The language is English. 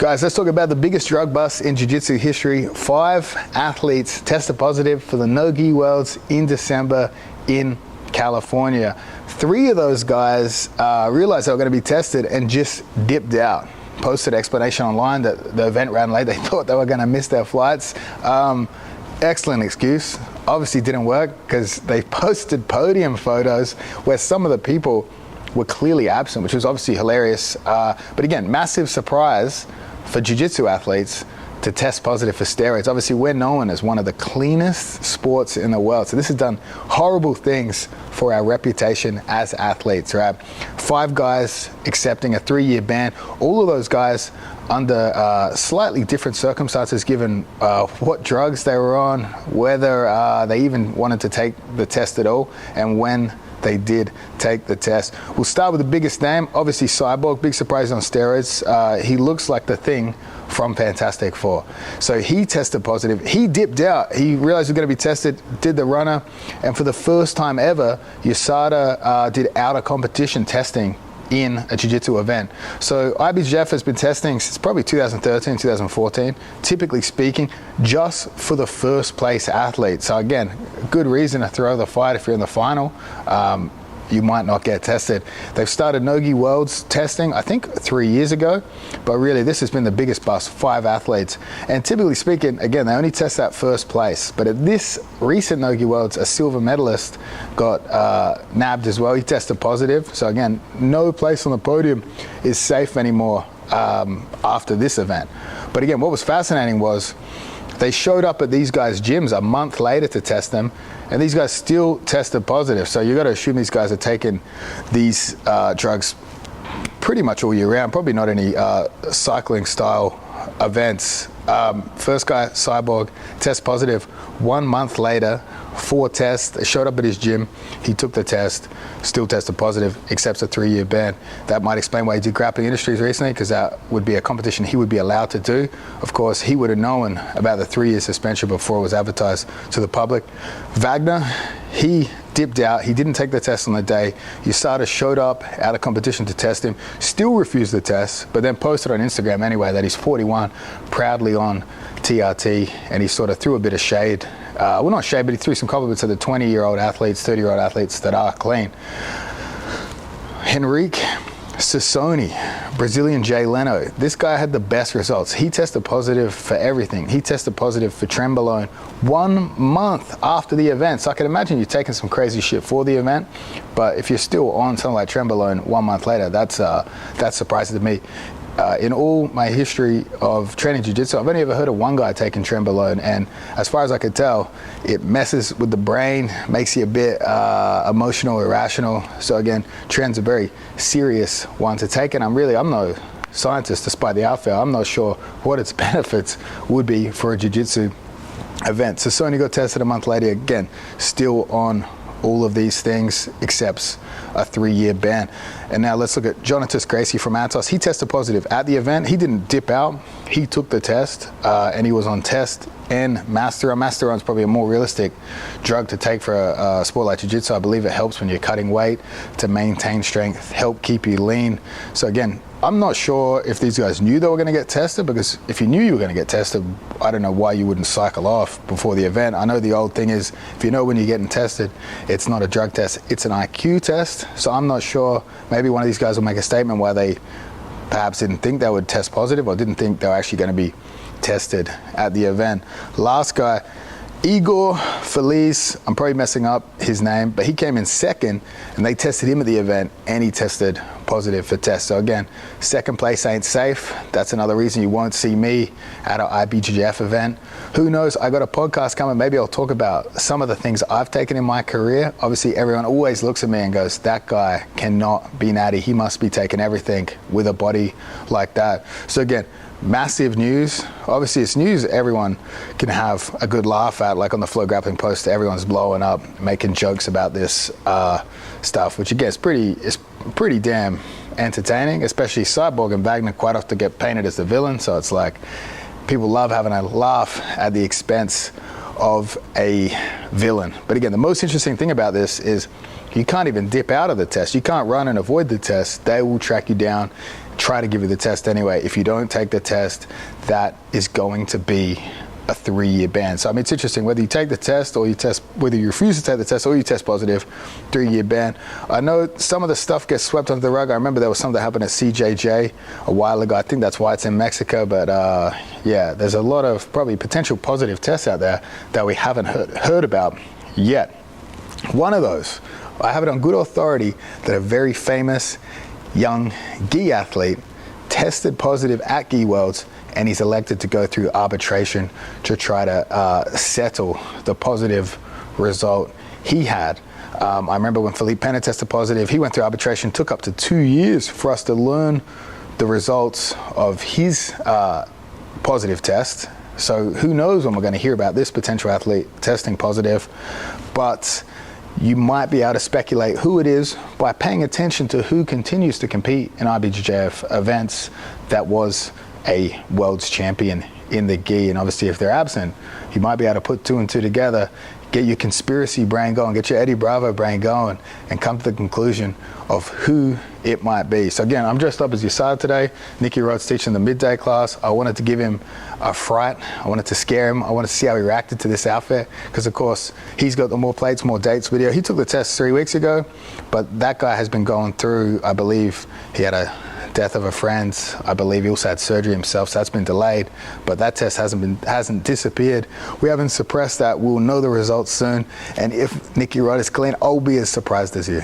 Guys, let's talk about the biggest drug bust in Jiu-Jitsu history. 5 athletes tested positive for the No-Gi Worlds in December in California. 3 of those guys realized they were going to be tested and just dipped out. Posted explanation online that the event ran late. They thought they were going to miss their flights. Excellent excuse. Obviously didn't work because they posted podium photos where some of the people were clearly absent, which was obviously hilarious. But again, massive surprise for jiu-jitsu athletes to test positive for steroids. Obviously, we're known as one of the cleanest sports in the world. So this has done horrible things for our reputation as athletes, right? 5 guys accepting a 3-year ban. All of those guys under slightly different circumstances given what drugs they were on, whether they even wanted to take the test at all, and when they did take the test. We'll start with the biggest name, obviously Cyborg, big surprise on steroids. He looks like the Thing from Fantastic Four. So he tested positive. He dipped out. He realized he was going to be tested, did the runner, and for the first time ever, USADA did out-of-competition testing in a jiu-jitsu event. So IBJJF has been testing since probably 2013, 2014, typically speaking, just for the first place athlete. So again, good reason to throw the fight if you're in the final. You might not get tested. They've started No-Gi Worlds testing, I think 3 years ago, but really this has been the biggest bust, 5 athletes. And typically speaking, again, they only test that first place. But at this recent No-Gi Worlds, a silver medalist got nabbed as well. He tested positive. So again, no place on the podium is safe anymore after this event. But again, what was fascinating was they showed up at these guys' gyms a month later to test them, and these guys still tested positive. So you got to assume these guys are taking these drugs pretty much all year round, probably not any cycling style events. First guy, Cyborg, test positive. 1 month later, 4 tests. They showed up at his gym. He took the test, still tested positive, accepts a 3-year ban. That might explain why he did grappling industries recently, because that would be a competition he would be allowed to do. Of course, he would have known about the 3-year suspension before it was advertised to the public. Wagner, he dipped out. He didn't take the test on the day. USADA showed up out of competition to test him, still refused the test, but then posted on Instagram anyway that he's 41, proudly on TRT, and he sort of threw a bit of shade. Well, not shade, but he threw some compliments to the 20-year-old athletes, 30-year-old athletes that are clean. Henrique Sassoni, Brazilian Jay Leno. This guy had the best results. He tested positive for everything. He tested positive for trenbolone 1 month after the event. So I can imagine you taking some crazy shit for the event, but if you're still on something like trenbolone 1 month later, that's surprising to me. In all my history of training jiu-jitsu, I've only ever heard of one guy taking trenbolone, and as far as I could tell, it messes with the brain, makes you a bit emotional, irrational. So again, tren's a very serious one to take, and I'm no scientist despite the outfit. I'm not sure what its benefits would be for a jiu-jitsu event. So Sony got tested a month later, again, still on all of these things, accepts a 3-year ban. And now let's look at Jonatas Gracie from Atos. He tested positive at the event. He didn't dip out. He took the test, and he was on test and Masteron. Masteron's probably a more realistic drug to take for a sport like jiu-jitsu. I believe it helps when you're cutting weight to maintain strength, help keep you lean. So again, I'm not sure if these guys knew they were going to get tested, because if you knew you were going to get tested, I don't know why you wouldn't cycle off before the event. I know the old thing is, if you know when you're getting tested, it's not a drug test, it's an IQ test. So I'm not sure, maybe one of these guys will make a statement why they perhaps didn't think they would test positive, or didn't think they were actually going to be tested at the event. Last guy, Igor Feliz, I'm probably messing up his name, but he came in second, and they tested him at the event, and he tested positive for tests. So again, second place ain't safe. That's another reason you won't see me at an IBJJF event. Who knows? I got a podcast coming. Maybe I'll talk about some of the things I've taken in my career. Obviously, everyone always looks at me and goes, that guy cannot be natty. He must be taking everything with a body like that. So again, massive news. Obviously, it's news everyone can have a good laugh at. Like on the Flow Grappling post, everyone's blowing up, making jokes about this stuff, which again is pretty damn entertaining. Especially Cyborg and Wagner quite often get painted as the villain, so it's like people love having a laugh at the expense of a villain. But again, the most interesting thing about this is you can't even dip out of the test. You can't run and avoid the test. They will track you down try to give you the test anyway. If you don't take the test, that is going to be a 3-year ban. So I mean, it's interesting whether you take the test or you test, whether you refuse to take the test or you test positive, 3-year ban. I know some of the stuff gets swept under the rug. I remember there was something that happened at CJJ a while ago. I think that's why it's in Mexico. But yeah, there's a lot of probably potential positive tests out there that we haven't heard about yet. One of those, I have it on good authority that a very famous young gi athlete tested positive at Gi Worlds, and he's elected to go through arbitration to try to settle the positive result he had. I remember when Philippe Pena tested positive, he went through arbitration, took up to 2 years for us to learn the results of his positive test. So who knows when we're going to hear about this potential athlete testing positive, but you might be able to speculate who it is by paying attention to who continues to compete in IBJJF events that was a world's champion in the gi. And obviously if they're absent, you might be able to put 2 and 2 together, get your conspiracy brain going, get your Eddie Bravo brain going, and come to the conclusion of who it might be. So again, I'm dressed up as USADA today. Nicky Rod's teaching the midday class. I wanted to give him a fright. I wanted to scare him. I wanted to see how he reacted to this outfit, because of course he's got the more plates, more dates video. He took the test 3 weeks ago, but that guy has been going through, I believe he had a death of a friend. I believe he also had surgery himself, so that's been delayed, but that test hasn't disappeared. We haven't suppressed that. We'll know the results soon, and if Nicky Rod is clean, I'll be as surprised as you.